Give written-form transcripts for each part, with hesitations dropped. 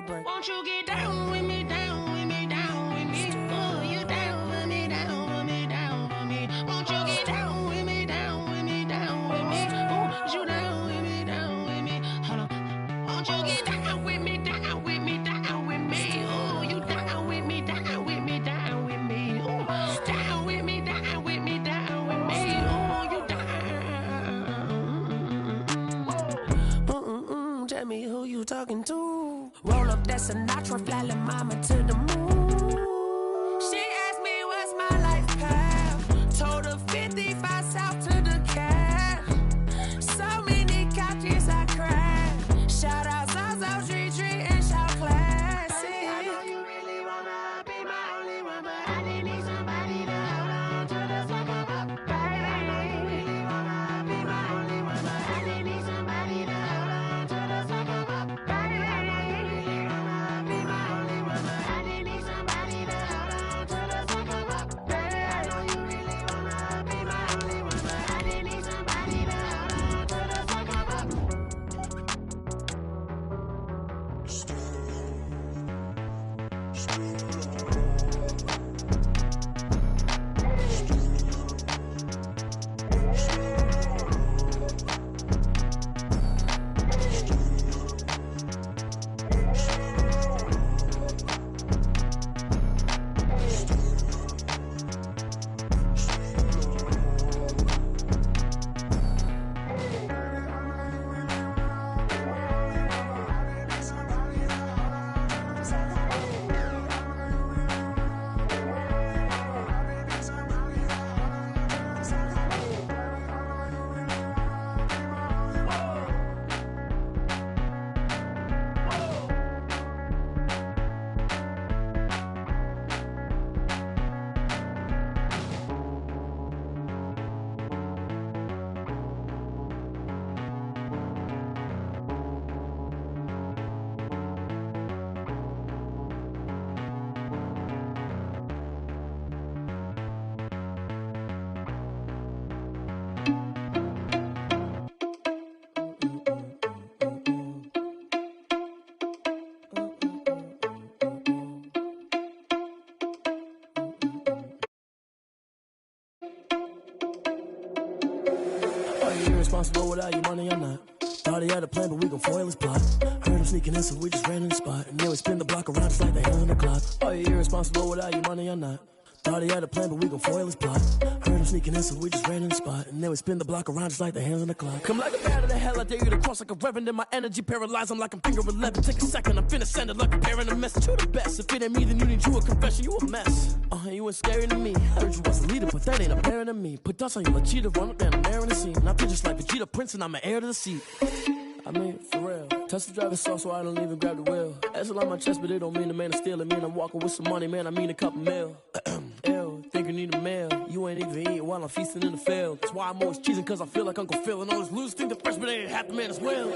a break. Won't you get down with me, down with me, down with me? Oh, you down with me, down with me, down with me. Won't you get down with me, down with me, down with me? Oh, you down with me, down with me? Hold on. Won't you get down with me, down with me, down with me? Oh, you down with me, down with me, down with me? Oh, down with me, down with me, down with me? Oh, you down. Tell me who you talking to. Roll up that Sinatra, fly la mama to the moon. She asked me what's my life path. Told her 55 south to the cab. So many couches I crashed. Shout out Zazo, Tree Tree, and shout classy. I know you really wanna be my only one, but I didn't need somebody to hold on to the sucker up, baby. I know you really wanna be my only one, but I didn't need somebody to hold on to the sucker up, baby. I know you really wanna be my only one, but I didn't need somebody to hold on to the sucker up, baby. I know you really wanna be my only one, but I didn't need somebody to hold on to the sucker up. Are you irresponsible without your money or not? Thought he had a plan, but we gon' foil his plot. Heard him sneaking in, so we just ran in the spot. And then we spin the block around just like the hands on the clock. Are you irresponsible without your money or not? Thought he had a plan, but we gon' foil his plot. Heard him sneaking in, so we just ran in the spot. And then we spin the block around just like the hands on the clock. Come like a bat of the hell, I dare you to cross like a reverend. In my energy paralyzed, I'm like I'm finger 11. Take a second, I'm finna send it like a parent a message. You the best, if it ain't me, then you need you a confession. You a mess, you ain't scary to me. Heard you was a leader, but that ain't apparent to me. Put dust on you, cheetah, run up down the air in the scene. And I feel just like Vegeta Prince, and I'm an heir to the seat. I mean, for real. Touch the driver's soft, so I don't even grab the wheel. That's on my chest, but it don't mean the man is stealing. Mean I'm walking with some money, man, I mean a couple mil. Ew, think you need a meal. You ain't even eating while I'm feasting in the field. That's why I'm always cheesing, cause I feel like Uncle Phil. And all those losers think the freshman ain't half the man as well.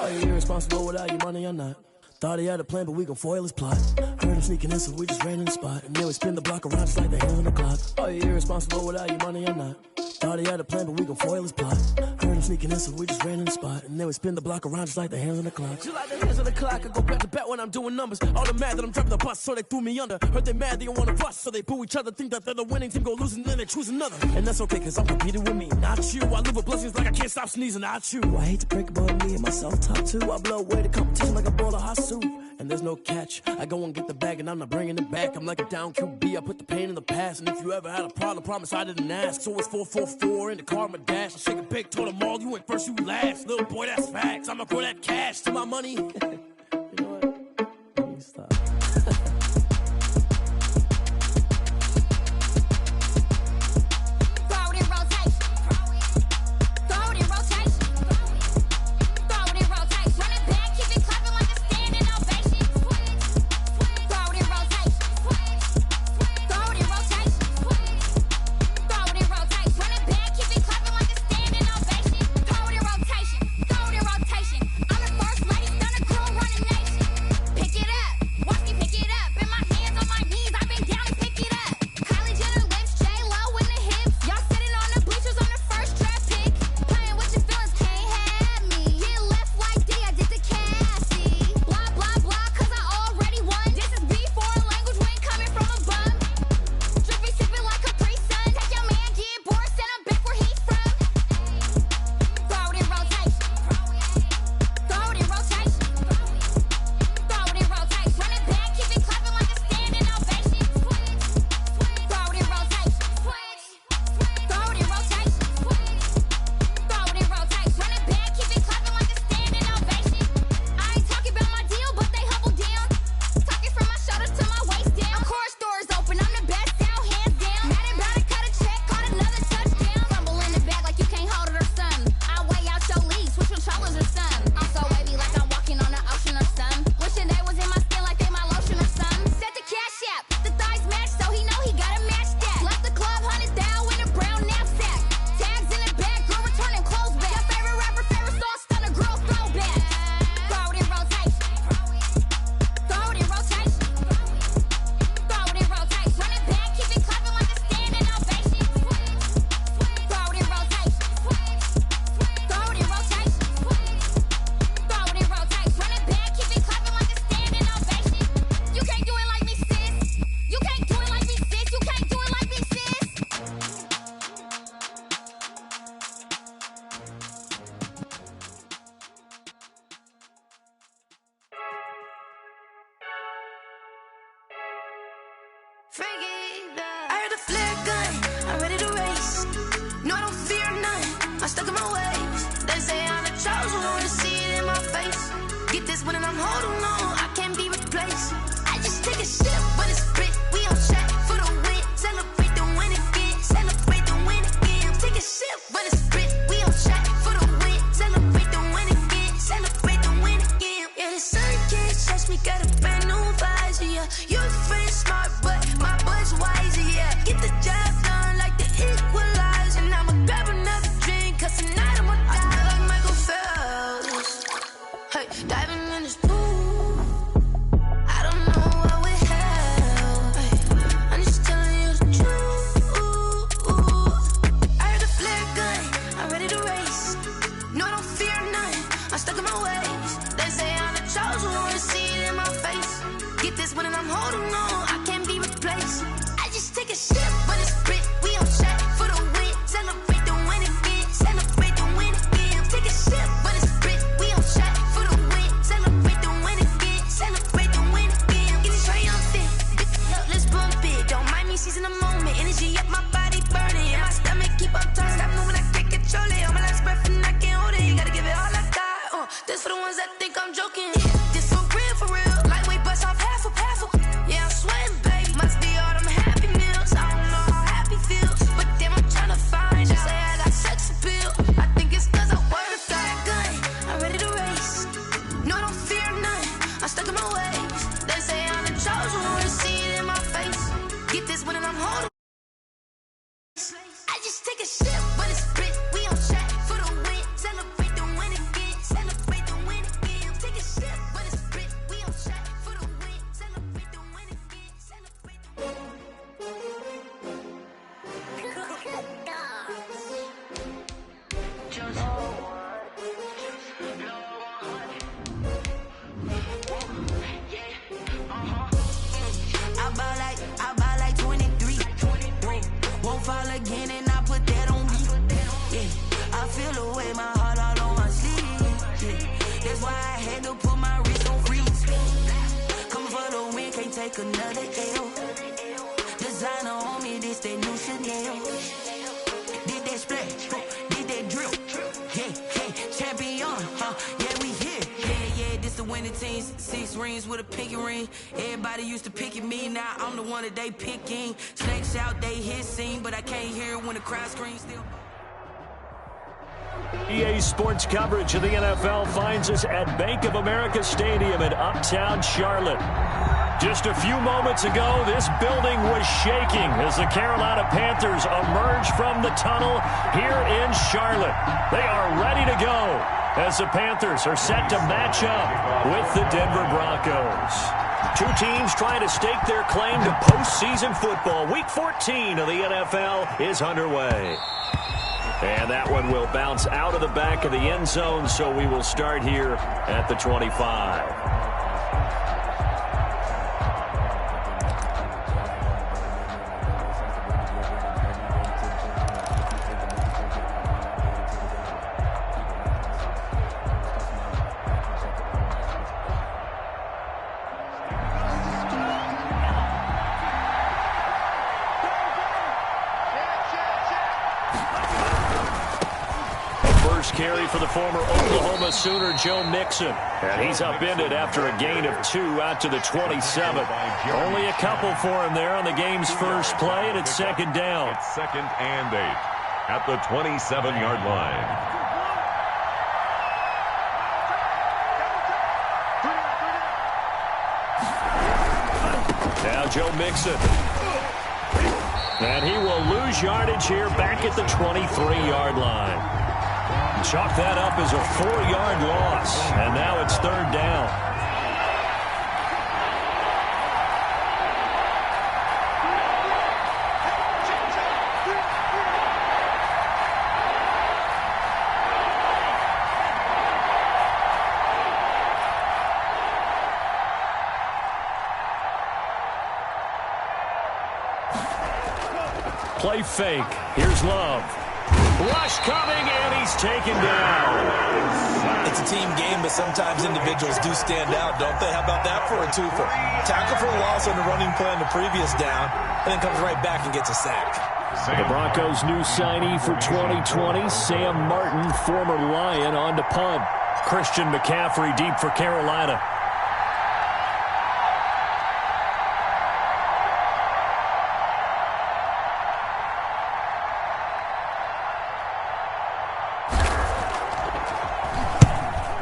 Are you irresponsible without your money or not? Thought he had a plan, but we gon' foil his plot. Heard him sneaking in, so we just ran in the spot. And then we spin the block around just like the hands on the clock. Are you irresponsible without your money or not? Thought he had a plan, but we gon' foil his plot. Heard him sneaking in, so we just ran in the spot. And then we spin the block around just like the hands on the clock. Just like the hands on the clock, I go back to back when I'm doing numbers. All the mad that I'm driving the bus, so they threw me under. Heard they mad, they don't wanna bust, so they boo each other. Think that they're the winning team, go losing, then they choose another. And that's okay, cause I'm competing with me, not you. I live with blessings like I can't stop sneezing, not you. I hate to break about me and my self-talk too. I blow away the competition like a bowl of hot soup. And there's no catch, I go and get the bag and I'm not bringing it back. I'm like a down QB, I put the pain in the past. And if you ever had a problem, promise I didn't ask. So it's 444 in the car, my dash. I shake a big, told them all, you went first, you last. Little boy, that's facts, I'ma throw that cash to my money. You know what, let me stop. Run I heard the flare gun, I'm ready to race. No, I don't fear none, I'm stuck in my ways. They say I'm the chosen one, to see it in my face. Get this one and I'm holding on, I can't be replaced. I just take a sip when it's spit, we on track for the win. Celebrate the win again, celebrate the win again. Take a sip when it's spit, we on track for the win. Celebrate the win again, celebrate the win again. Yeah, the sun can't touch me, got a brand new visor, yeah. Your friend smart, but my boy's wiser, yeah. Get the job done like the equalizer. And I'ma grab another drink, cause tonight I'ma die like Michael Phelps. Hey, diving in this pool, I don't know what we have. Hey, I'm just telling you the truth. I heard the flare gun, I'm ready to race. No, I don't fear none, I'm stuck in my ways. They say I'm the chosen one, to see it in my face. Get this one and I'm holding on, I can't be replaced. I just take a sip when it's spit, we on track for the win. Celebrate the win again, celebrate the win again. Take a sip when it's spit, we on track for the win. Celebrate the win again, celebrate the win again. Get it triumphant, let's bump it. Don't mind me seizing the moment, energy up my body burning. And my stomach keep on turning, stop moving, I can't control it. On my last breath and I can't hold it, you gotta give it all I got. This for the ones that think I'm joking. This for real, lightweight bust off half a. Yeah, I'm sweating, baby, must be all them happy meals. I don't know how happy feels, but damn, I'm trying to find out. Say I got sex appeal, I think it's cause I wear the fire gun. I'm ready to race, no, I don't fear none, I'm stuck in my ways. They say I'm the chosen one, to see it in my face. Get this one and I'm holding. I just take a sip when it's spit, we on track for the win. Celebrate the win again, celebrate the win again. Take a sip when it's spit, we on track for the win. Celebrate the win again, celebrate the win. I buy like 23. Won't fall again and I put that on me. Yeah, I feel the way, my heart all on my sleeve. Yeah, that's why I had to put my wrist on freeze. Coming for the win, can't take another L. Designer on me, this that new Chanel. Did that splash, did that drill. Yeah, champion, yeah, we here. Yeah, this the winning teams. 6 rings with a pinky ring. Everybody used to pick at me, now I'm the one that they picking. Snakes out, they hit scene, but I can't hear it when the crowd screams still. EA Sports coverage of the NFL finds us at Bank of America Stadium in Uptown Charlotte. Just a few moments ago, this building was shaking as the Carolina Panthers emerge from the tunnel here in Charlotte. They are ready to go as the Panthers are set to match up with the Denver Broncos. Two teams trying to stake their claim to postseason football. Week 14 of the NFL is underway. And that one will bounce out of the back of the end zone, so we will start here at the 25. Carry for the former Oklahoma Sooner, Joe Mixon. And he's upended after a gain of 2 out to the 27. Only a couple for him there on the game's first play, and it's second down. It's 2nd and 8 at the 27-yard line. Now Joe Mixon. And he will lose yardage here back at the 23-yard line. Chalk that up as a 4-yard loss, and now it's 3rd down. Play fake. Here's Love. Rush coming, and he's taken down. It's a team game, but sometimes individuals do stand out, don't they? How about that for a twofer? Tackle for a loss on the running play on the previous down, and then comes right back and gets a sack. The Broncos' new signee for 2020, Sam Martin, former Lion, on to punt. Christian McCaffrey deep for Carolina.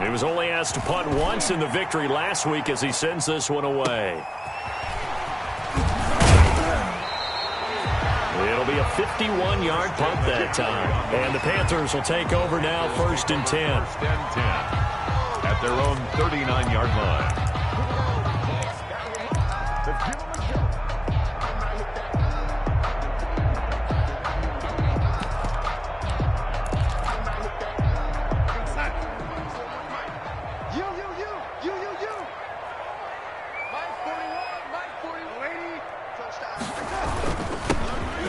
He was only asked to punt once in the victory last week as he sends this one away. It'll be a 51-yard punt that time. And the Panthers will take over now, 1st and 10. First and 10 at their own 39-yard line.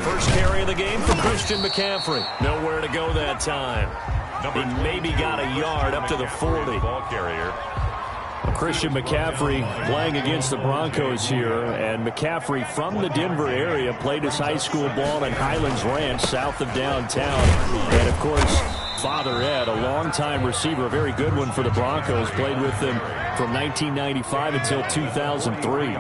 First carry of the game for Christian McCaffrey. Nowhere to go that time. He maybe got a yard up to the 40. Ball carrier. Christian McCaffrey playing against the Broncos here. And McCaffrey from the Denver area played his high school ball in Highlands Ranch south of downtown. And, of course, Father Ed, a longtime receiver, a very good one for the Broncos, played with them from 1995 until 2003.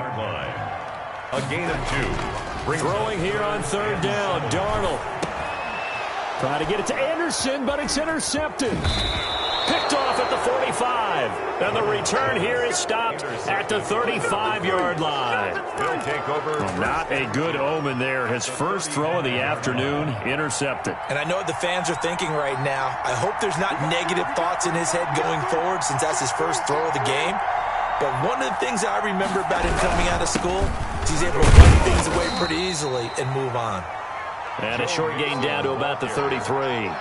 A gain of 2. Throwing here on 3rd down. Darnold trying to get it to Anderson, but it's intercepted. Picked off at the 45. And the return here is stopped at the 35-yard line. He'll take over. Not a good omen there. His first throw of the afternoon intercepted. And I know what the fans are thinking right now. I hope there's not negative thoughts in his head going forward since that's his first throw of the game. But one of the things I remember about him coming out of school is he's able to put things away pretty easily and move on. And a short gain down to about the 33.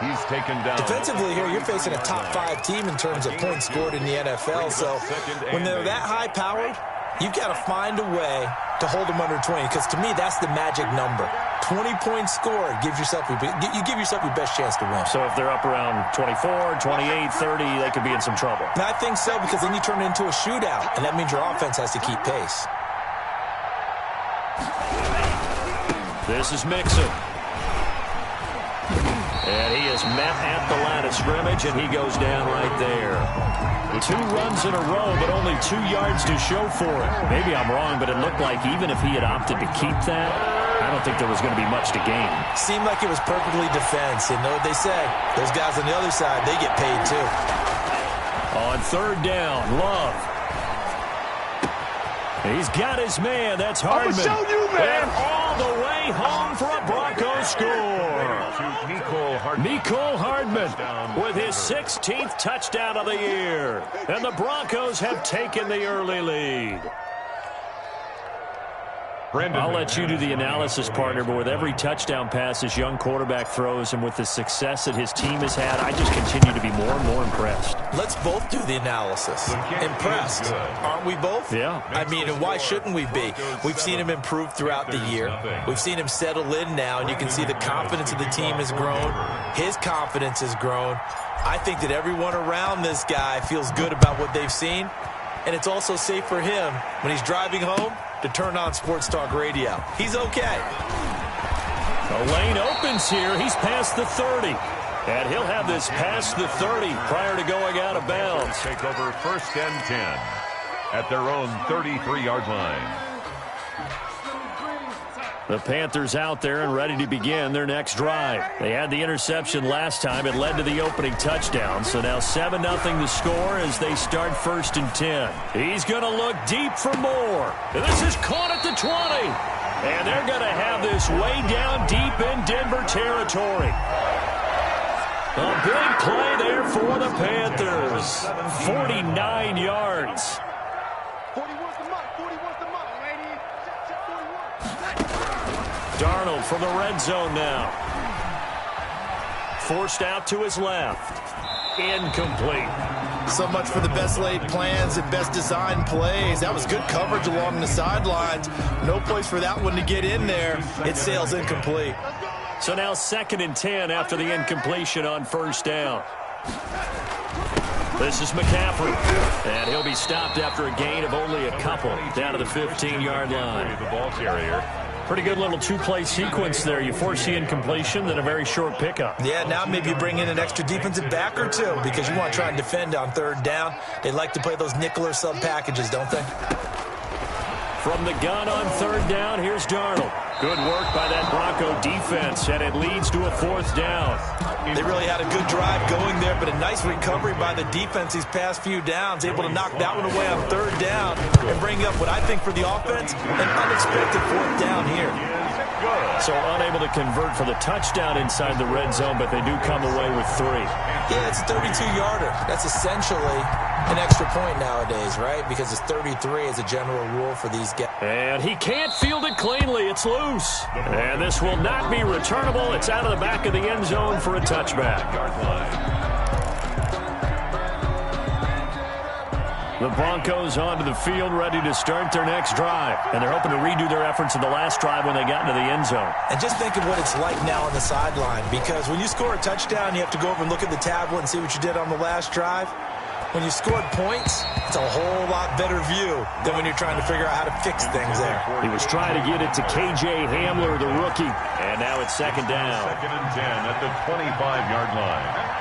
He's taken down. Defensively here, you're facing a top-5 team in terms of points scored in the NFL. So when they're that high-powered, you've got to find a way to hold them under 20. Because to me, that's the magic number. 20 points scored gives yourself you give yourself your best chance to win. So if they're up around 24, 28, 30, they could be in some trouble. And I think so, because then you turn it into a shootout, and that means your offense has to keep pace. This is Mixon. And he is met at the line of scrimmage, and he goes down right there. 2 runs in a row, but only 2 yards to show for it. Maybe I'm wrong, but it looked like even if he had opted to keep that, I don't think there was going to be much to gain. Seemed like it was perfectly defense. And know what they say? Those guys on the other side, they get paid too. On 3rd down, Love. He's got his man. That's Hardman. I'm going to show you, man. And all the way home for a Broncos score. Mecole Hardman with his 16th touchdown of the year. And the Broncos have taken the early lead. I'll let you do the analysis, partner, but with every touchdown pass his young quarterback throws and with the success that his team has had, I just continue to be more and more impressed. Let's both do the analysis. Impressed. Aren't we both? Yeah. I mean, and why shouldn't we be? We've seen him improve throughout the year. We've seen him settle in now, and you can see the confidence of the team has grown. His confidence has grown. I think that everyone around this guy feels good about what they've seen, and it's also safe for him when he's driving home to turn on Sports Talk Radio. He's okay. The lane opens here. He's past the 30. And he'll have this past the 30 prior to going out of bounds. Take over 1st and 10 at their own 33-yard line. The Panthers out there and ready to begin their next drive. They had the interception last time. It led to the opening touchdown. So now 7-0 the score as they start 1st and 10. He's going to look deep for more. And this is caught at the 20. And they're going to have this way down deep in Denver territory. A big play there for the Panthers. 49 yards. Darnold from the red zone now. Forced out to his left. Incomplete. So much for the best laid plans and best designed plays. That was good coverage along the sidelines. No place for that one to get in there. It sails incomplete. So now 2nd and 10 after the incompletion on first down. This is McCaffrey, and he'll be stopped after a gain of only a couple down to the 15-yard line. The ball carrier. Pretty good little two-play sequence there. You force the incompletion, then a very short pickup. Yeah, now maybe you bring in an extra defensive back or two because you want to try and defend on 3rd down. They like to play those nickel or sub packages, don't they? From the gun on 3rd down, here's Darnold. Good work by that Bronco defense, and it leads to a 4th down. They really had a good drive going there, but a nice recovery by the defense these past few downs, able to knock that one away on 3rd down and bring up what I think for the offense, an unexpected 4th down here. So unable to convert for the touchdown inside the red zone, but they do come away with 3. Yeah, it's a 32-yarder. That's essentially an extra point nowadays, right? Because it's 33 as a general rule for these guys. And he can't field it cleanly. It's loose. And this will not be returnable. It's out of the back of the end zone for a touchback. The Broncos onto the field, ready to start their next drive. And they're hoping to redo their efforts in the last drive when they got into the end zone. And just think of what it's like now on the sideline. Because when you score a touchdown, you have to go over and look at the tablet and see what you did on the last drive. When you scored points, it's a whole lot better view than when you're trying to figure out how to fix things there. He was trying to get it to K.J. Hamler, the rookie. And now it's 2nd down. 2nd and 10 at the 25-yard line.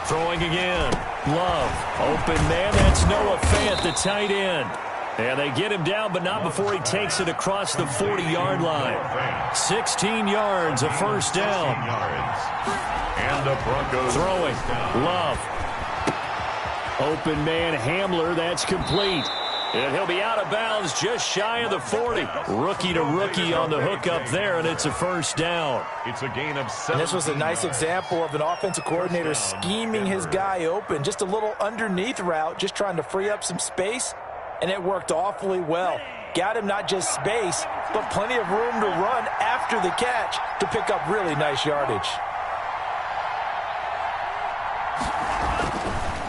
Throwing again. Love. Open man. That's Noah Fant, the tight end. And they get him down, but not before he takes it across the 40-yard line. 16 yards, a 1st down. And the Broncos throwing. Love. Open man Hamler. That's complete. And he'll be out of bounds just shy of the 40. Rookie to rookie on the hook up there, and it's a 1st down. It's a gain of 7. And this was a nice example of an offensive coordinator scheming his guy open. Just a little underneath route, just trying to free up some space, and it worked awfully well. Got him not just space, but plenty of room to run after the catch to pick up really nice yardage.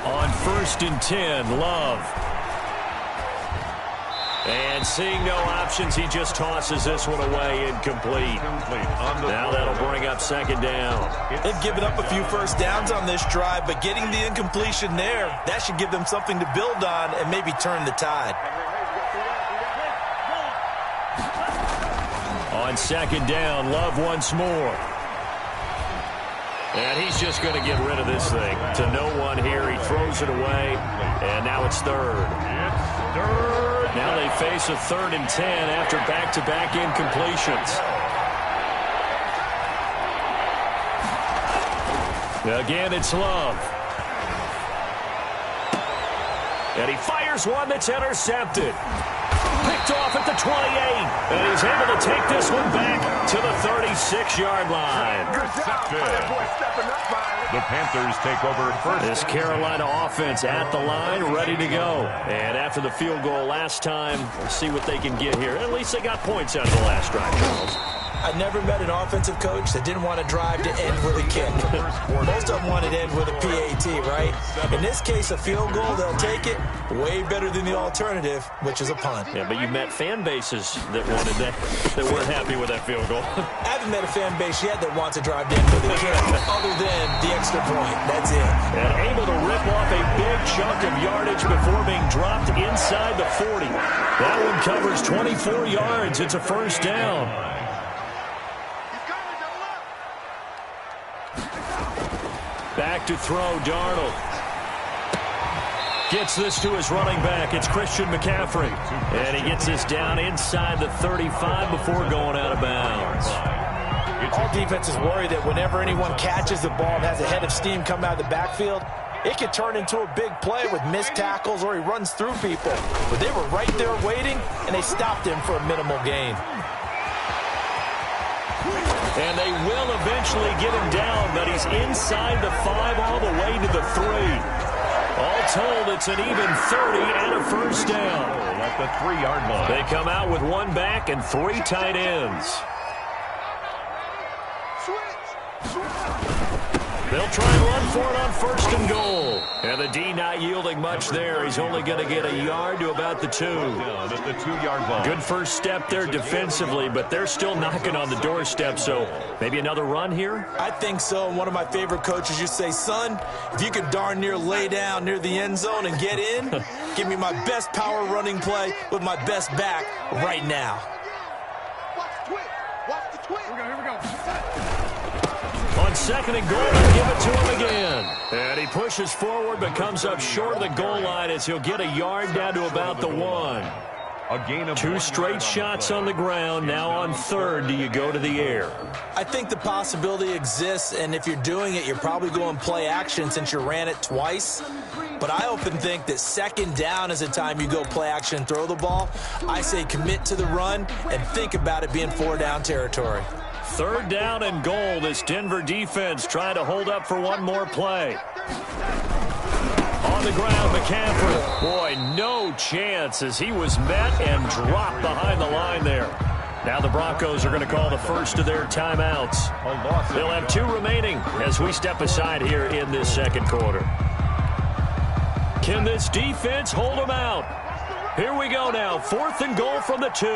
On 1st and 10, Love. And seeing no options, he just tosses this one away, incomplete. Now that'll bring up 2nd down. They've given up a few 1st downs on this drive, but getting the incompletion there, that should give them something to build on and maybe turn the tide. On 2nd down, Love once more. And he's just going to get rid of this thing. To no one here, he throws it away, and now it's 3rd. It's 3rd. Now they face a 3rd and 10 after back-to-back incompletions. Again, it's Love. And he fires one that's intercepted. Picked off at the 28. And he's able to take this one back to the 36-yard line. The Panthers take over first. This Carolina offense at the line, ready to go. And after the field goal last time, we'll see what they can get here. At least they got points out of the last drive, Charles. I never met an offensive coach that didn't want to drive to end with a kick. Most of them want to end with a PAT, right? In this case, a field goal, they'll take it. Way better than the alternative, which is a punt. Yeah, but you met fan bases that wanted that weren't happy with that field goal. I haven't met a fan base yet that wants to drive to end with a kick, other than the extra point. That's it. And able to rip off a big chunk of yardage before being dropped inside the 40. That one covers 24 yards. It's a 1st down. Back to throw, Darnold. Gets this to his running back. It's Christian McCaffrey. And he gets this down inside the 35 before going out of bounds. All defenses worry that whenever anyone catches the ball and has a head of steam come out of the backfield, it could turn into a big play with missed tackles or he runs through people. But they were right there waiting, and they stopped him for a minimal gain. And they will eventually get him down, but he's inside the 5 all the way to the 3. All told, it's an even 30 and a 1st down. At the 3-yard line. They come out with 1 back and 3 tight ends. They'll try and run for it on 1st and goal. And the D not yielding much there. He's only going to get a yard to about the 2. Down at the 2-yard line. Good first step there defensively, but they're still knocking on the doorstep, so maybe another run here? I think so. And one of my favorite coaches used to say, son, if you could darn near lay down near the end zone and get in, give me my best power running play with my best back right now. Here we go. On 2nd and goal, they'll give it to him again. And he pushes forward but comes up short of the goal line as he'll get a yard down to about the 1. A gain of 2 straight shots on the ground. Now on 3rd, do you go to the air? I think the possibility exists, and if you're doing it, you're probably going play action since you ran it twice. But I often think that 2nd down is the time you go play action and throw the ball. I say commit to the run and think about it being 4-down territory. 3rd down and goal. This Denver defense trying to hold up for one more play. On the ground, McCaffrey. Boy, no chance as he was met and dropped behind the line there. Now the Broncos are going to call the first of their timeouts. They'll have 2 remaining as we step aside here in this 2nd quarter. Can this defense hold them out? Here we go now. 4th and goal from the 2.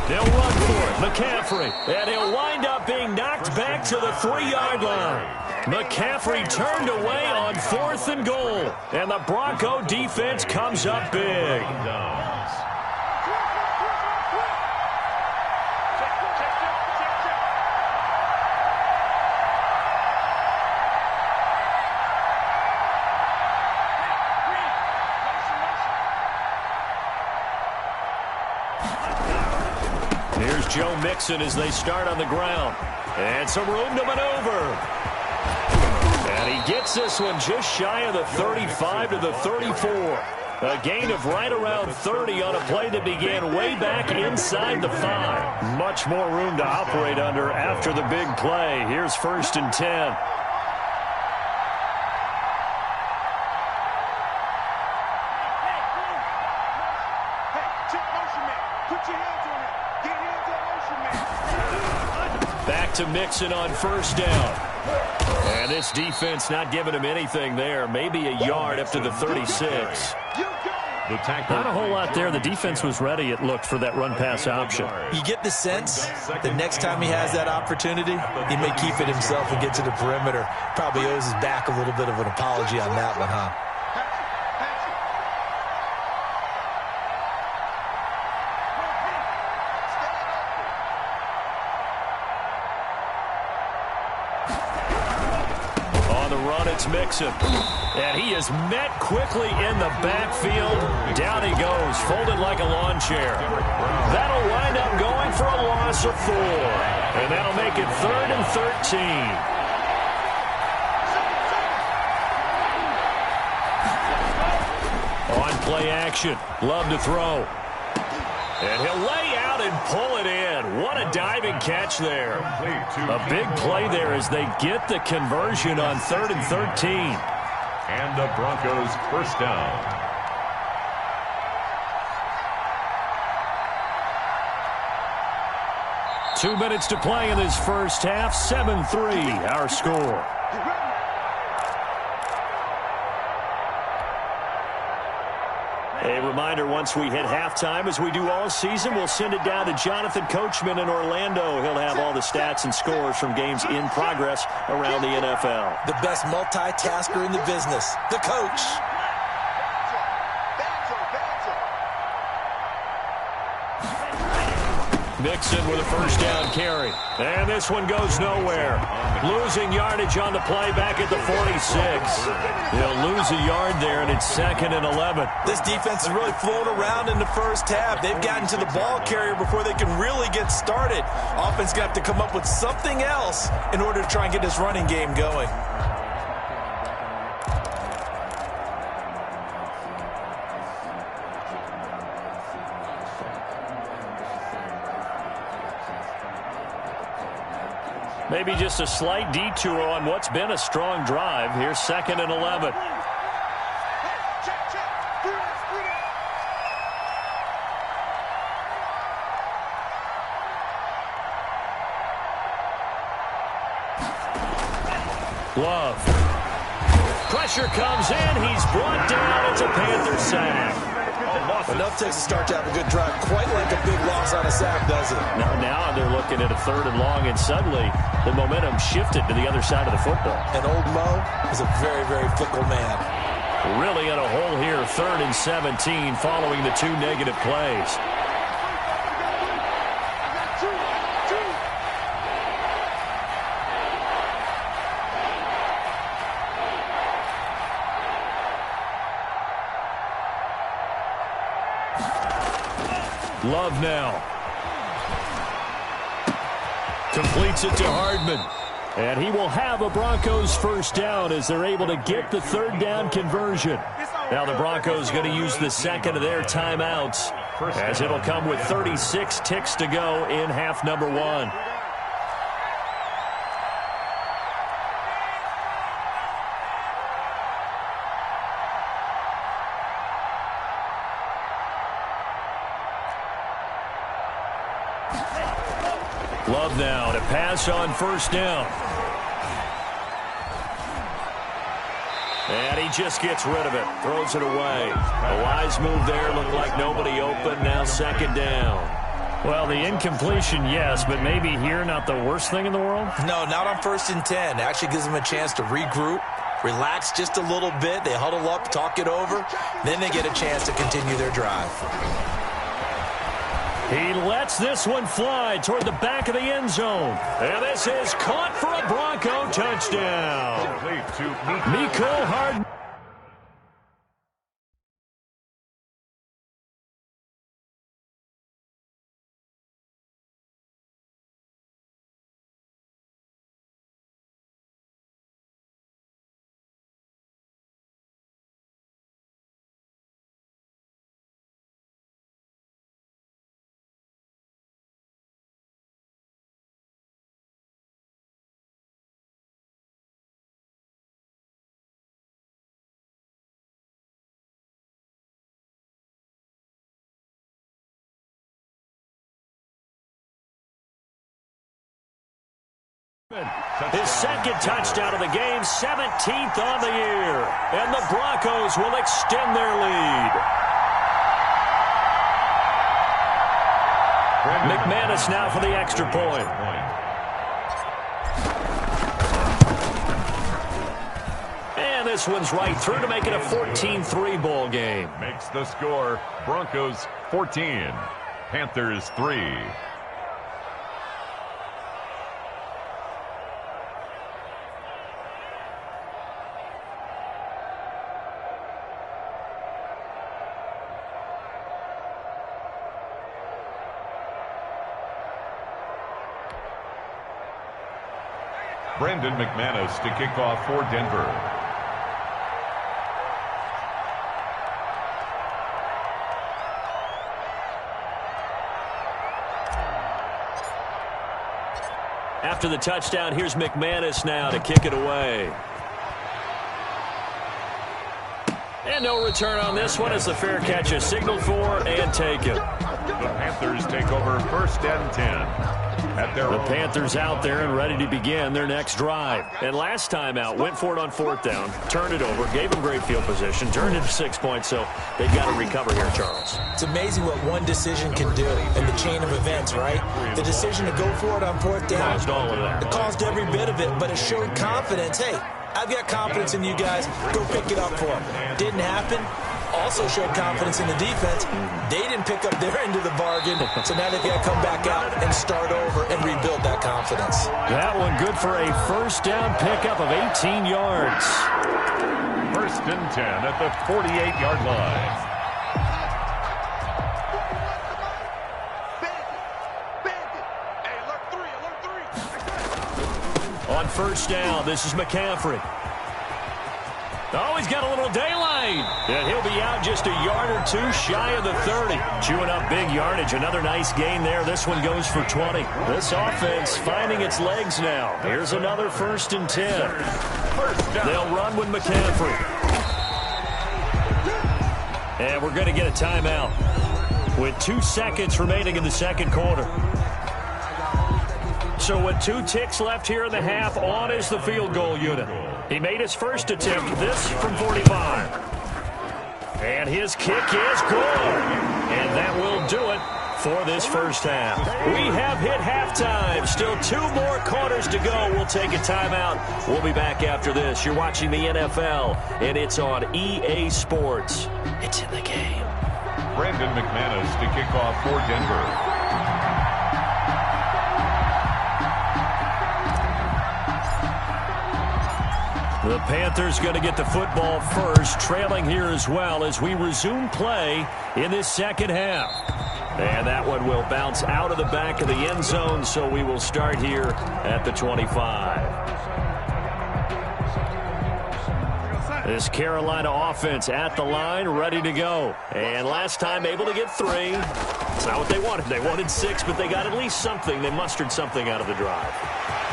They'll run for it. McCaffrey. And he'll wind up being knocked back to the 3-yard line. McCaffrey turned away on 4th and goal. And the Bronco defense comes up big. Here's Joe Mixon as they start on the ground. And some room to maneuver. And he gets this one just shy of the 35 to the 34. A gain of right around 30 on a play that began way back inside the 5. Much more room to operate under after the big play. Here's 1st and 10. Back to Mixon on 1st down. And this defense not giving him anything there. Maybe a yard up to the 36. Not a whole lot there. The defense was ready, it looked, for that run-pass option. You get the sense that next time he has that opportunity, he may keep it himself and get to the perimeter. Probably owes his back a little bit of an apology on that one, huh? It's Mixon. And he is met quickly in the backfield. Down he goes, folded like a lawn chair. That'll wind up going for a loss of 4. And that'll make it 3rd and 13. On play action. Love to throw. And he'll lay out and pull it in. What a diving catch there. A big play there as they get the conversion on 3rd and 13. And the Broncos first down. Two minutes to play in this first half. 7-3 our score. A reminder, once we hit halftime, as we do all season, we'll send it down to Jonathan Coachman in Orlando. He'll have all the stats and scores from games in progress around the NFL. The best multitasker in the business, the coach. Mixon with a first down carry. And this one goes nowhere. Losing yardage on the play back at the 46. They'll lose a yard there, and it's 2nd and 11. This defense is really flown around in the first half. They've gotten to the ball carrier before they can really get started. Offense got to come up with something else in order to try and get this running game going. Maybe just a slight detour on what's been a strong drive. Here's 2nd and 11. Love. Pressure comes in. He's brought down. It's a Panther sack. Enough takes to start to have a good drive. Quite like a big loss on a sack, does it? Now they're looking at a 3rd and long, and suddenly the momentum shifted to the other side of the football. And old Mo is a very, very fickle man. Really in a hole here, 3rd and 17 following the 2 negative plays. Love now. Completes it to Hardman. And he will have a Broncos 1st down as they're able to get the 3rd down conversion. Now the Broncos going to use the 2nd of their timeouts as it'll come with 36 ticks to go in half number 1. Love now to pass on 1st down. And he just gets rid of it. Throws it away. A wise move there. Looked like nobody open. Now 2nd down. Well, the incompletion, yes, but maybe here not the worst thing in the world? No, not on 1st and 10. Actually gives them a chance to regroup, relax just a little bit. They huddle up, talk it over. Then they get a chance to continue their drive. He lets this one fly toward the back of the end zone. And this is caught for a Bronco touchdown. Mecole Hardman. His 2nd touchdown of the game, 17th on the year. And the Broncos will extend their lead. McManus now for the extra point. And this one's right through to make it a 14-3 ball game. Makes the score Broncos 14, Panthers 3. Brendan McManus to kick off for Denver. After the touchdown, here's McManus now to kick it away. And no return on this one as the fair catch is signaled for and taken. The Panthers take over 1st and 10. The Panthers out there and ready to begin their next drive. And last time out, went for it on 4th down, turned it over, gave them great field position, turned it to 6 points, so they've got to recover here, Charles. It's amazing what one decision can do in the chain of events, right? The decision to go for it on 4th down. Caused all of that. It caused every bit of it, but it showed confidence. Hey, I've got confidence in you guys. Go pick it up for them. Didn't happen. Also showed confidence in the defense. They didn't pick up their end of the bargain, so now they've got to come back out and start over and rebuild that confidence. That one good for a 1st down pickup of 18 yards. 1st and 10 at the 48-yard line. On 1st down, this is McCaffrey. Oh, he's got a little daylight. And he'll be out just a yard or 2 shy of the 30. Chewing up big yardage. Another nice gain there. This one goes for 20. This offense finding its legs now. Here's another 1st and 10. They'll run with McCaffrey. And we're going to get a timeout with 2 seconds remaining in the 2nd quarter. So with 2 ticks left here in the half, on is the field goal unit. He made his first attempt, this from 45. And his kick is good. And that will do it for this first half. We have hit halftime. Still 2 more quarters to go. We'll take a timeout. We'll be back after this. You're watching the NFL, and it's on EA Sports. It's in the game. Brandon McManus to kick off for Denver. The Panthers going to get the football first, trailing here as well as we resume play in this second half. And that one will bounce out of the back of the end zone, so we will start here at the 25. This Carolina offense at the line, ready to go. And last time able to get 3. It's not what they wanted. They wanted 6, but they got at least something. They mustered something out of the drive.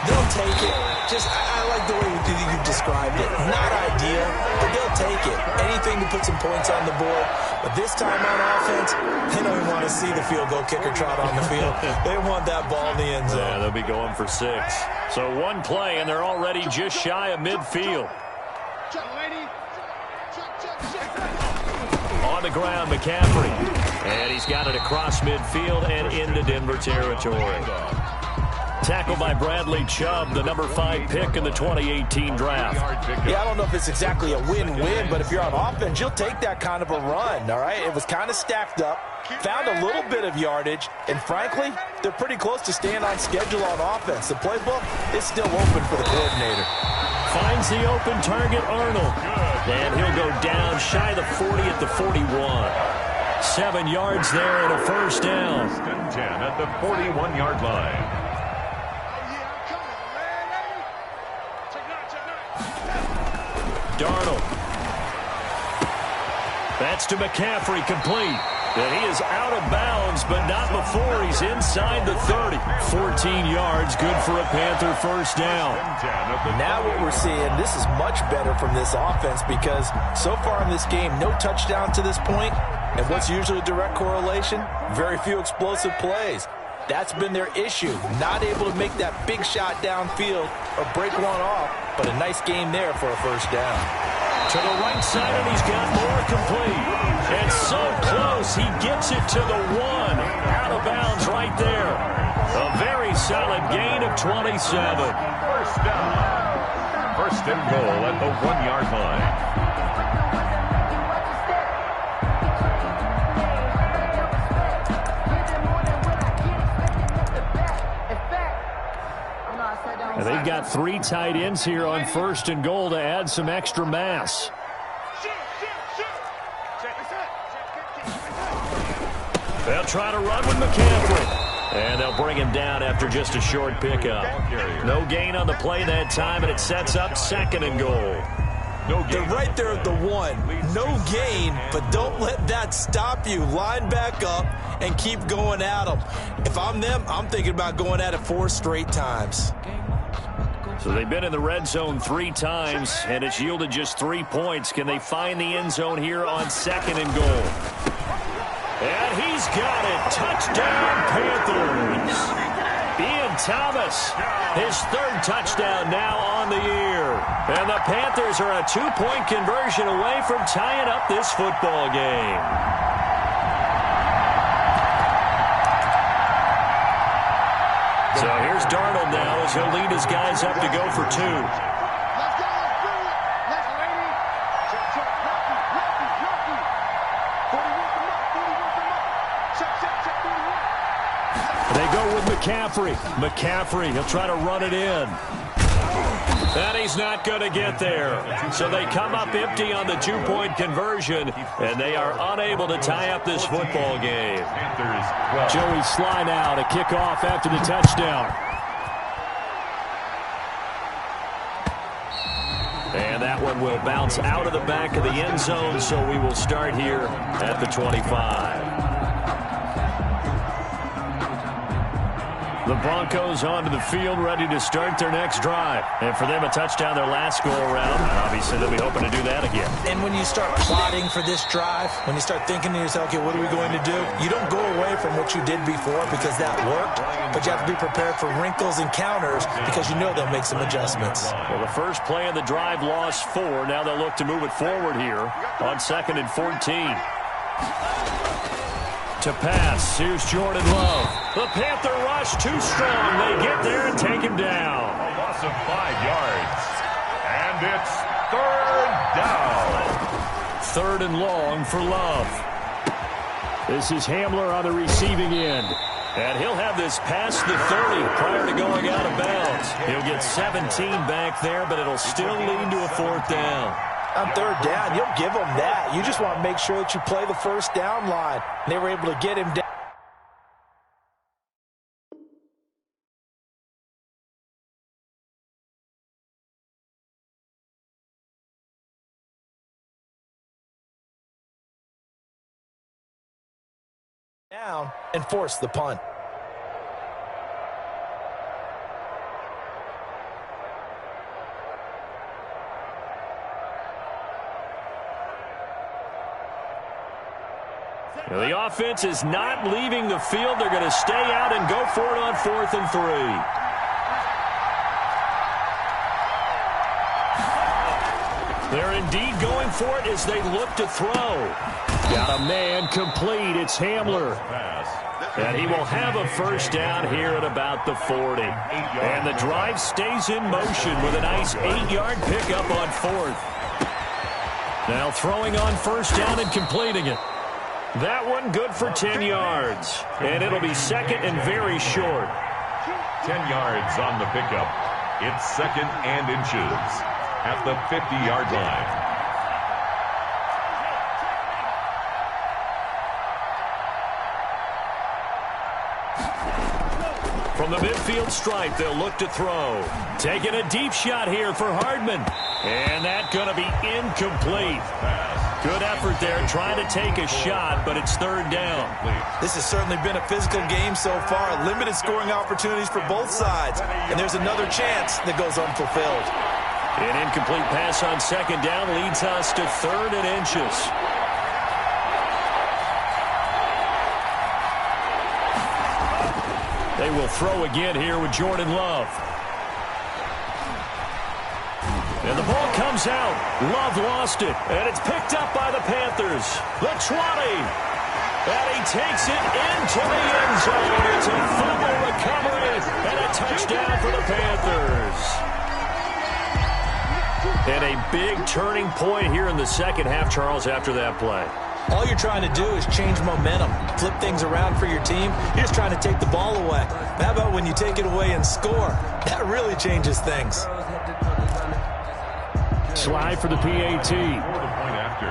They'll take it. I like the way you described it. Not ideal, but they'll take it. Anything to put some points on the board. But this time on offense, they don't even want to see the field goal kicker trot on the field. They want that ball in the end zone. Yeah, they'll be going for 6. So 1 play, and they're already just shy of midfield. On the ground, McCaffrey. And he's got it across midfield and into Denver territory. Tackled by Bradley Chubb, the number 5 pick in the 2018 draft. Yeah, I don't know if it's exactly a win-win, but if you're on offense, you'll take that kind of a run, all right? It was kind of stacked up, found a little bit of yardage, and frankly, they're pretty close to staying on schedule on offense. The playbook is still open for the coordinator. Finds the open target, Arnold. And he'll go down shy of the 40 at the 41. 7 yards there and a first down. 10 at the 41-yard line. Darnold. That's to McCaffrey, complete. And he is out of bounds, but not before he's inside the 30. 14 yards, good for a Panther first down. Now what we're seeing, this is much better from this offense because so far in this game, no touchdown to this point. And what's usually a direct correlation? Very few explosive plays. That's been their issue. Not able to make that big shot downfield or break one off, but a nice game there for a first down. To the right side, and he's got more complete. And so close, he gets it to the 1. Out of bounds right there. A very solid gain of 27. First down. First and goal at the 1-yard line. And they've got 3 tight ends here on first and goal to add some extra mass. They'll try to run with McCaffrey. And they'll bring him down after just a short pickup. No gain on the play that time, and it sets up second and goal. They're right there at the 1. No gain, but don't let that stop you. Line back up and keep going at them. If I'm them, I'm thinking about going at it 4 straight times. So they've been in the red zone 3 times, and it's yielded just 3 points. Can they find the end zone here on second and goal? And he's got it. Touchdown, Panthers. Ian Thomas, his 3rd touchdown now on the year. And the Panthers are a 2-point conversion away from tying up this football game. So here's Darnold now as he'll lead his guys up to go for 2. They go with McCaffrey. McCaffrey, he'll try to run it in. And he's not going to get there. So they come up empty on the 2-point conversion, and they are unable to tie up this football game. Joey Sly now to kick off after the touchdown. And that one will bounce out of the back of the end zone, so we will start here at the 25. The Broncos onto the field, ready to start their next drive. And for them, a touchdown their last go-around. Obviously, they'll be hoping to do that again. And when you start plotting for this drive, when you start thinking to yourself, okay, what are we going to do? You don't go away from what you did before because that worked, but you have to be prepared for wrinkles and counters because you know they'll make some adjustments. Well, the first play of the drive lost 4. Now they'll look to move it forward here on 2nd and 14. To pass, here's Jordan Love. The Panther rush too strong. They get there and take him down. A loss of 5 yards. And it's 3rd down. 3rd and long for Love. This is Hamler on the receiving end. And he'll have this past the 30 prior to going out of bounds. He'll get 17 back there, but it'll still lead to a 4th down. On 3rd down, you'll give them that. You just want to make sure that you play the first down line. They were able to get him down. And force the punt. The offense is not leaving the field. They're going to stay out and go for it on 4th and 3. They're indeed going for it as they look to throw. Got a man complete. It's Hamler. And he will have a 1st down here at about the 40. And the drive stays in motion with a nice 8-yard pickup on 4th. Now throwing on 1st down and completing it. That one good for 10 yards. And it'll be 2nd and very short. 10 yards on the pickup. It's 2nd and inches at the 50-yard line. From the midfield stripe, they'll look to throw. Taking a deep shot here for Hardman. And that's going to be incomplete. Good effort there trying to take a shot, but it's 3rd down. This has certainly been a physical game so far. Limited scoring opportunities for both sides. And there's another chance that goes unfulfilled. An incomplete pass on 2nd down leads us to 3rd and inches. They will throw again here with Jordan Love. And the ball comes out. Love lost it. And it's picked up by the Panthers. The 20. And he takes it into the end zone. It's a fumble recovery and a touchdown for the Panthers. And a big turning point here in the 2nd half, Charles, after that play. All you're trying to do is change momentum, flip things around for your team. You're just trying to take the ball away. How about when you take it away and score? That really changes things. Slide for the PAT. For the point after.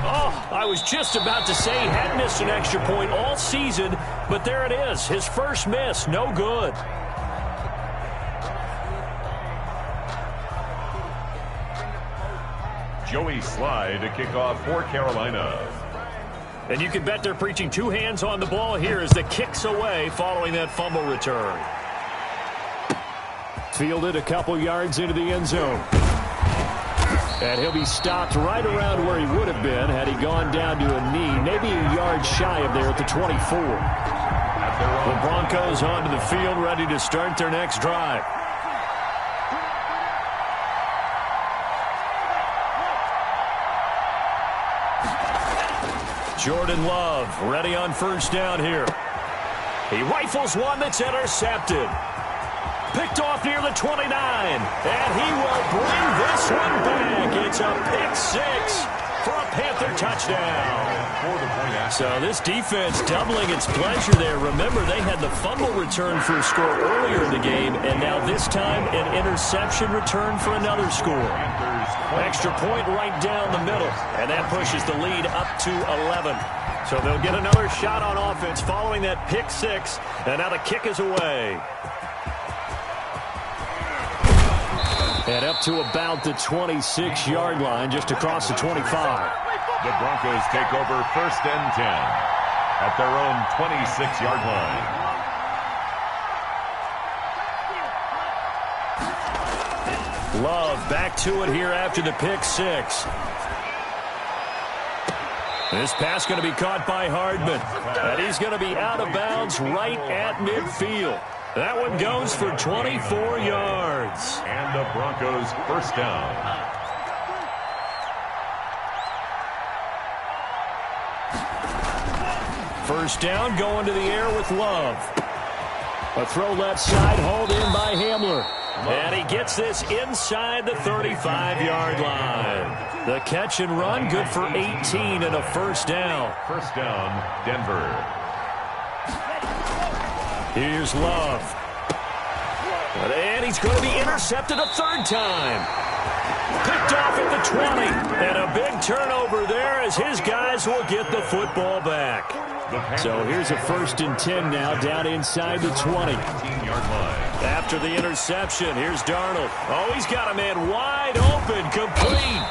Oh, I was just about to say he had missed an extra point all season, but there it is. His first miss, no good. Joey Slide to kick off for Carolina. And you can bet they're preaching 2 hands on the ball here as the kick's away following that fumble return. Fielded a couple yards into the end zone. And he'll be stopped right around where he would have been had he gone down to a knee, maybe a yard shy of there at the 24. The Broncos onto the field, ready to start their next drive. Jordan Love ready on 1st down here. He rifles one that's intercepted. Picked off near the 29, and he will bring this one back. It's a pick 6 for a Panther touchdown. So this defense doubling its pleasure there. Remember, they had the fumble return for a score earlier in the game, and now this time an interception return for another score. Extra point right down the middle, and that pushes the lead up to 11. So they'll get another shot on offense following that pick 6, and now the kick is away. And up to about the 26-yard line, just across the 25. The Broncos take over 1st and 10. at their own 26-yard line. Love back to it here after the pick six. This pass going to be caught by Hardman. And he's going to be out of bounds right at midfield. That one goes for 24 yards. And the Broncos first down. First down going to the air with Love. A throw left side, hauled in by Hamler. And he gets this inside the 35-yard line. The catch and run, good for 18 and a first down. First down, Denver. Here's Love. And he's going to be intercepted a third time. Picked off at the 20. And a big turnover there as his guys will get the football back. So here's a 1st and 10 now down inside the 20. 19-yard line. After the interception, here's Darnold. Oh, he's got a man wide open, complete.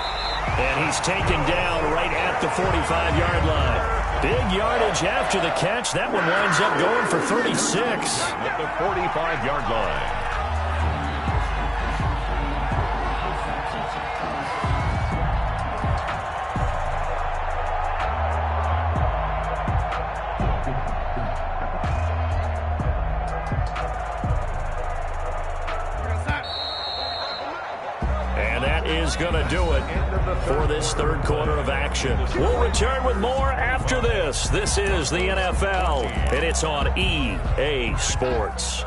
And he's taken down right at the 45-yard line. Big yardage after the catch. That one winds up going for 36. At the 45-yard line. Is going to do it for this third quarter of action. We'll return with more after this. This is the NFL, and it's on EA Sports.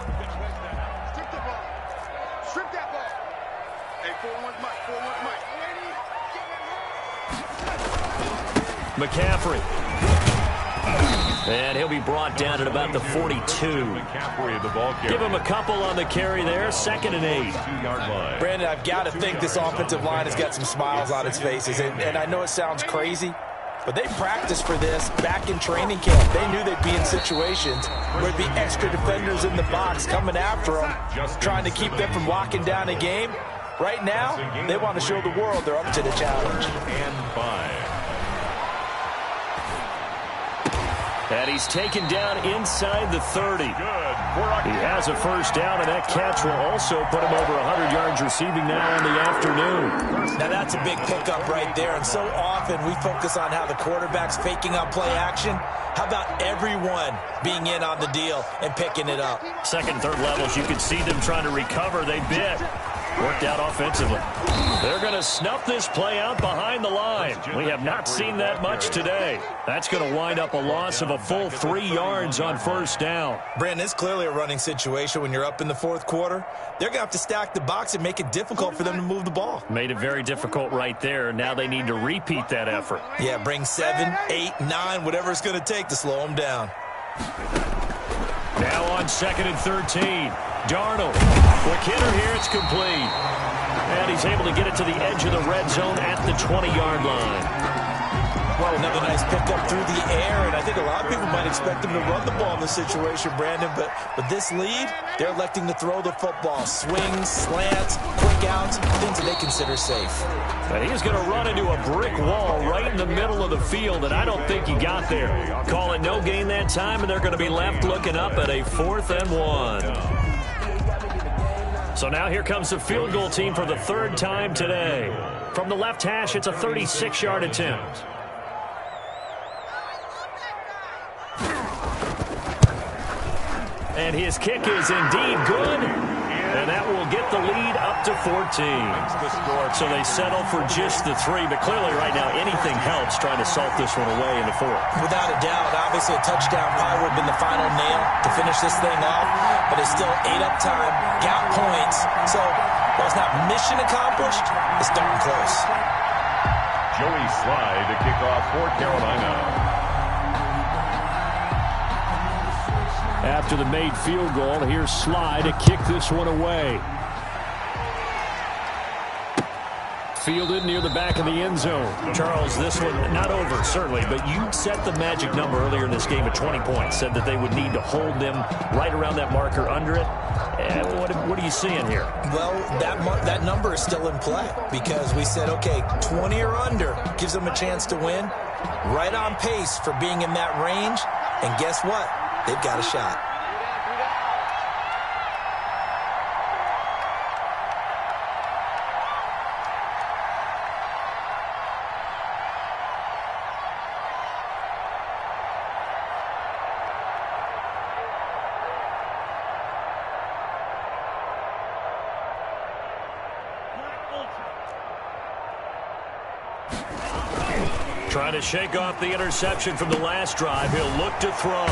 Strip that ball. Hey, 4-1 Mike, 4-1 Mike. McCaffrey. And he'll be brought down at about the 42. McCaffrey, the ball carrier. Give him a couple on the carry there. 2nd and 8. 2-yard line. Brandon, I've got to think this offensive line has got some smiles on its faces. And I know it sounds crazy, but they practiced for this back in training camp. They knew they'd be in situations where there'd be extra defenders in the box coming after them, trying to keep them from locking down a game. Right now, they want to show the world they're up to the challenge. And 5. And he's taken down inside the 30. Good. He has a first down, and that catch will also put him over 100 yards receiving now in the afternoon. Now that's a big pickup right there, and so often we focus on how the quarterback's faking out play action. How about everyone being in on the deal and picking it up? Second and third levels, you could see them trying to recover. They bit. Worked out offensively. They're going to snuff this play out behind the line. We have not seen that much today. That's going to wind up a loss of a full 3 yards on first down. Brandon, it's clearly a running situation when you're up in the fourth quarter. They're going to have to stack the box and make it difficult for them to move the ball. Made it very difficult right there. Now they need to repeat that effort. Yeah, bring 7, 8, 9, whatever it's going to take to slow them down. Now on 2nd and 13. Darnold. Quick hitter here. It's complete. And he's able to get it to the edge of the red zone at the 20-yard line. Well, another nice pickup through the air, and I think a lot of people might expect them to run the ball in this situation, Brandon, but this lead, they're electing to throw the football. Swings, slants, quick outs, things that they consider safe. And he's going to run into a brick wall right in the middle of the field, and I don't think he got there. Call it no gain that time, and they're going to be left looking up at a 4th and 1. So now here comes the field goal team for the 3rd time today. From the left hash, it's a 36-yard attempt. And his kick is indeed good. And that will get the lead up to 14. So they settle for just the 3. But clearly right now, anything helps trying to salt this one away in the 4th. Without a doubt, obviously a touchdown probably would have been the final nail to finish this thing off. But it's still 8 up time, got points. So while it's not mission accomplished, it's darn close. Joey Slye to kick off for Carolina. After the made field goal, here's Slye to kick this one away. Fielded near the back of the end zone. Charles, this one not over, certainly, but you set the magic number earlier in this game at 20 points. Said that they would need to hold them right around that marker under it. What are you seeing here? Well, that number is still in play because we said, okay, 20 or under gives them a chance to win. Right on pace for being in that range. And guess what? They've got a shot. Trying to shake off the interception from the last drive. He'll look to throw.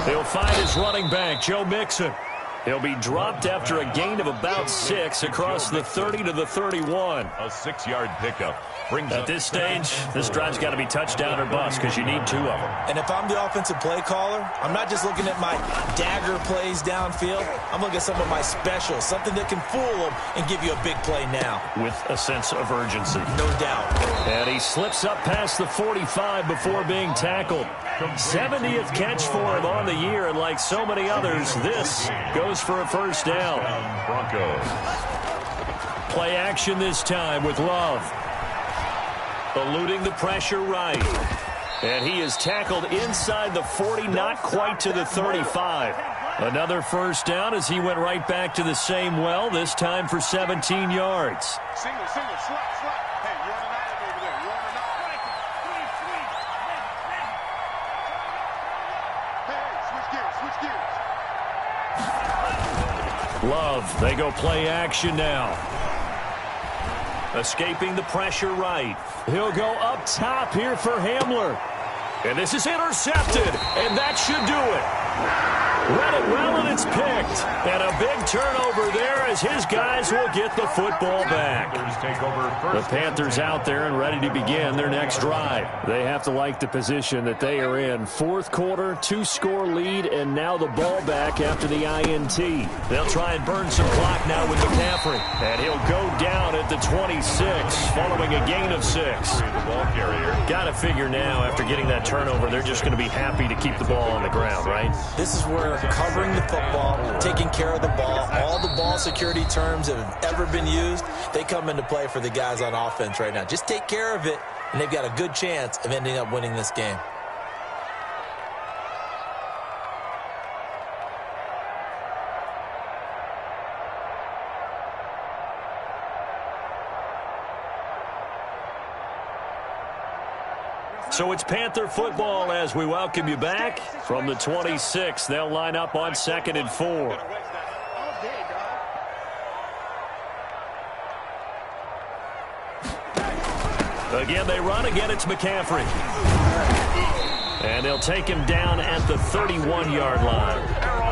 He'll find his running back, Joe Mixon. He'll be dropped after a gain of about 6 across the 30 to the 31. A 6-yard pickup. At this stage, this drive's got to be touchdown or bust because you need 2 of them. And if I'm the offensive play caller, I'm not just looking at my dagger plays downfield. I'm looking at some of my specials, something that can fool them and give you a big play now. With a sense of urgency. No doubt. And he slips up past the 45 before being tackled. 70th catch for him on the year, and like so many others, this goes for a first down. Broncos. Play action this time with Love. Eluding the pressure right. And he is tackled inside the 40, not quite to the 35. Another first down as he went right back to the same well, this time for 17 yards. Single, slot. Hey, you're on an island over there. You're on an island. Hey, switch gears. Love, they go play action now. Escaping the pressure right. He'll go up top here for Hamler. And this is intercepted, and that should do it. Read it well, and it's picked. And a big turnover there as his guys will get the football back. The Panthers out there and ready to begin their next drive. They have to like the position that they are in. Fourth quarter, 2-score lead, and now the ball back after the INT. They'll try and burn some clock now with McCaffrey. And he'll go down at the 26 following a gain of 6. Got to figure now after getting that turnover, they're just going to be happy to keep the ball on the ground, right? This is where covering the football, taking care of the ball, all the ball security terms that have ever been used, they come into play for the guys on offense right now. Just take care of it, and they've got a good chance of ending up winning this game. So it's Panther football as we welcome you back. From the 26, they'll line up on 2nd and 4. Again, they run. Again, it's McCaffrey. And they'll take him down at the 31-yard line.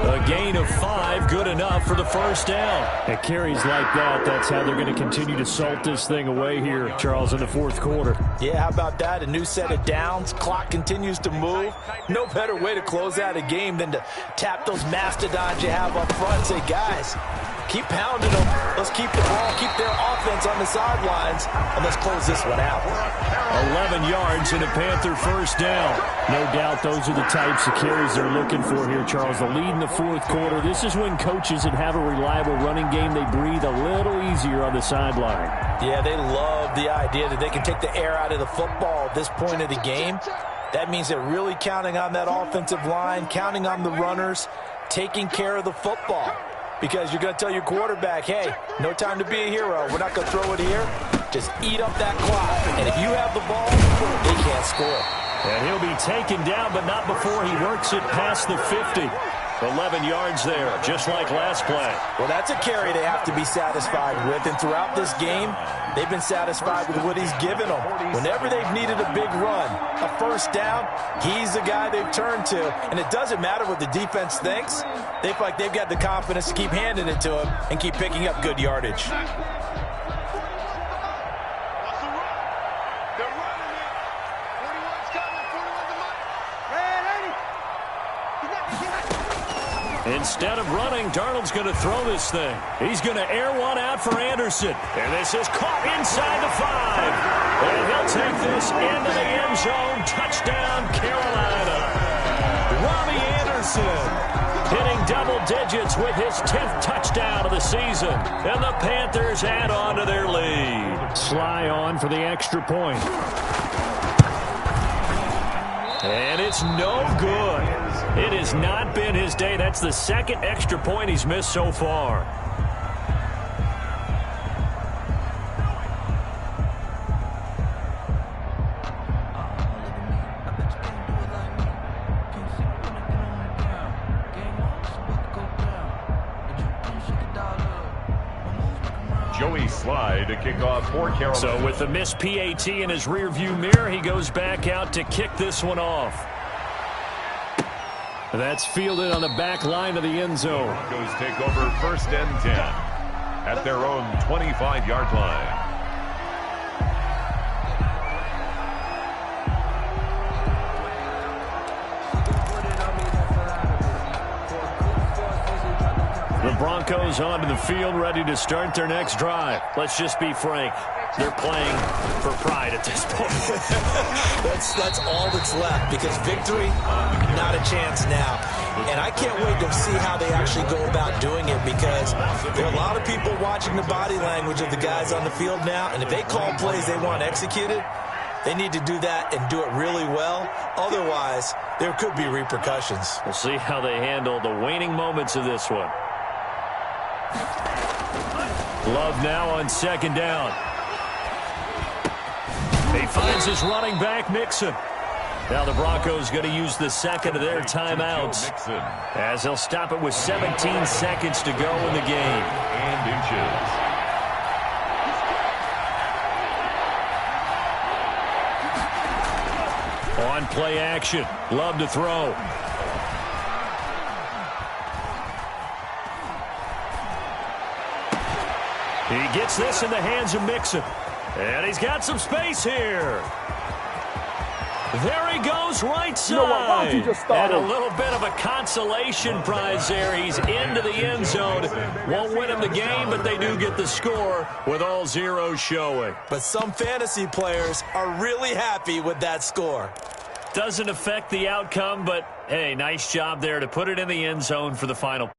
A gain of 5, good enough for the first down. At carries like that, that's how they're going to continue to salt this thing away here, Charles, in the fourth quarter. Yeah, how about that? A new set of downs. Clock continues to move. No better way to close out a game than to tap those mastodons you have up front and say, guys, keep pounding them. Let's keep the ball, keep their offense on the sidelines, and let's close this one out. 11 yards and a Panther first down. No doubt those are the types of carries they're looking for here, Charles. The lead in the fourth quarter. This is when coaches that have a reliable running game, they breathe a little easier on the sideline. Yeah, they love the idea that they can take the air out of the football at this point of the game. That means they're really counting on that offensive line, counting on the runners, taking care of the football. Because you're going to tell your quarterback, hey, no time to be a hero. We're not going to throw it here. Just eat up that clock. And if you have the ball, they can't score. And he'll be taken down, but not before he works it past the 50. 11 yards there, just like last play. Well, that's a carry they have to be satisfied with. And throughout this game, they've been satisfied with what he's given them. Whenever they've needed a big run, a first down, he's the guy they've turned to. And it doesn't matter what the defense thinks. They feel like they've got the confidence to keep handing it to him and keep picking up good yardage. Instead of running, Darnold's going to throw this thing. He's going to air one out for Anderson. And this is caught inside the 5. And he'll take this into the end zone. Touchdown, Carolina. Robbie Anderson hitting double digits with his 10th touchdown of the season. And the Panthers add on to their lead. Sly on for the extra point. And it's no good. It has not been his day. That's the second extra point he's missed so far. Joey Slye to kick off for Carolina. So with the missed PAT in his rearview mirror, he goes back out to kick this one off. That's fielded on the back line of the end zone. Broncos take over 1st and 10 at their own 25-yard line. The Broncos onto the field, ready to start their next drive. Let's just be frank. They're playing for pride at this point. That's all that's left, because victory, not a chance now. And I can't wait to see how they actually go about doing it, because there are a lot of people watching the body language of the guys on the field now, and if they call plays they want executed, they need to do that and do it really well. Otherwise, there could be repercussions. We'll see how they handle the waning moments of this one. Love now on 2nd down. He finds his running back, Mixon. Now the Broncos going to use the second of their timeouts, as they'll stop it with 17 seconds to go in the game. And inches. On play action. Love to throw. He gets this in the hands of Mixon. And he's got some space here. There he goes, right side. You know what? Why don't you just start And a little bit of a consolation prize there. He's into the end zone. Won't win him the game, but they do get the score with all zeros showing. But some fantasy players are really happy with that score. Doesn't affect the outcome, but hey, nice job there to put it in the end zone for the final.